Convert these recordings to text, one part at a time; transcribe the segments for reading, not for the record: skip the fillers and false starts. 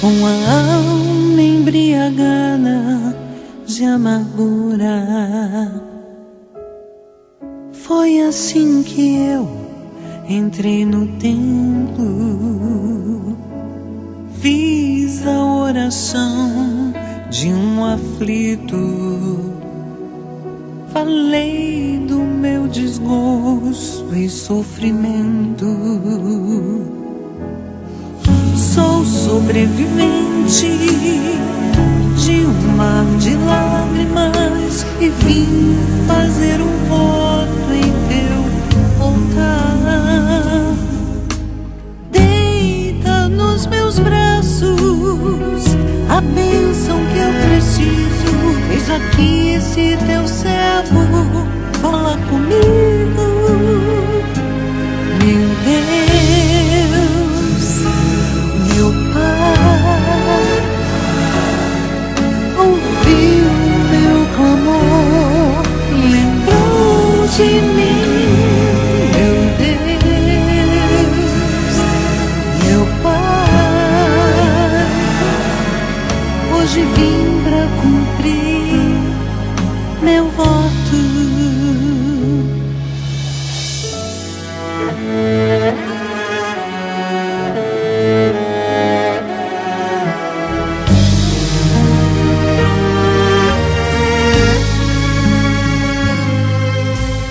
Uma alma embriagada de amargura. Foi assim que eu entrei no templo, fiz a oração de um aflito, falei do meu desgosto e sofrimento. Sou sobrevivente de um mar de lágrimas e vim fazer um voto em teu altar. Deita nos meus braços a bênção que eu preciso. Eis aqui esse teu servo, fala comigo, meu Deus, meu Pai. Ouviu meu clamor, lembrou de mim, meu Deus, meu Pai. Hoje vim pra cumprir meu voto.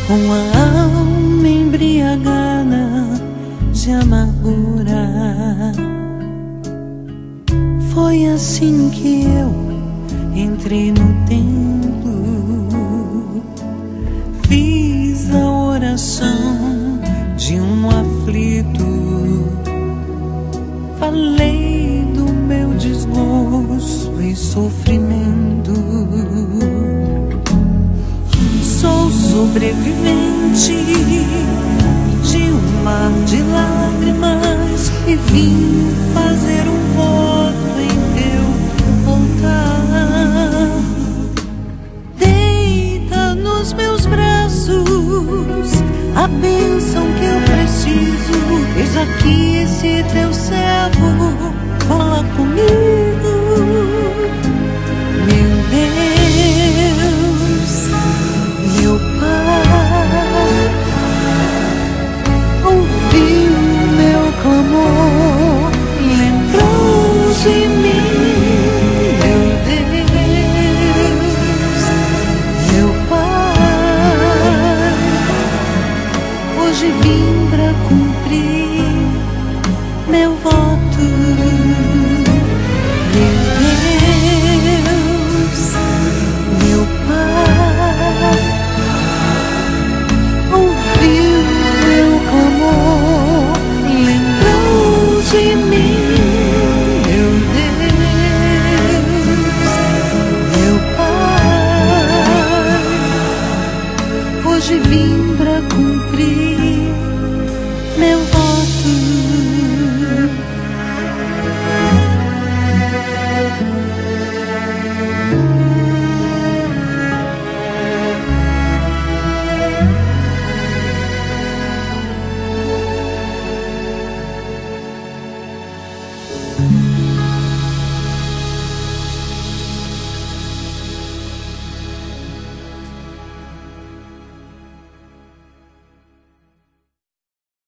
Uma alma embriagada de amargura. Foi assim que eu entrei no templo, fiz a oração de um aflito, falei do meu desgosto e sofrimento. Sou sobrevivente de um mar de lágrimas e vim fazer um voto em teu altar. Deita nos meus braços a bênção que eu preciso. Eis aqui esse teu servo, fala comigo, meu Deus, meu Pai. Ouviu meu clamor, lembrou de mim, meu Deus, meu Pai. Hoje vim pra cumprir meu voto, meu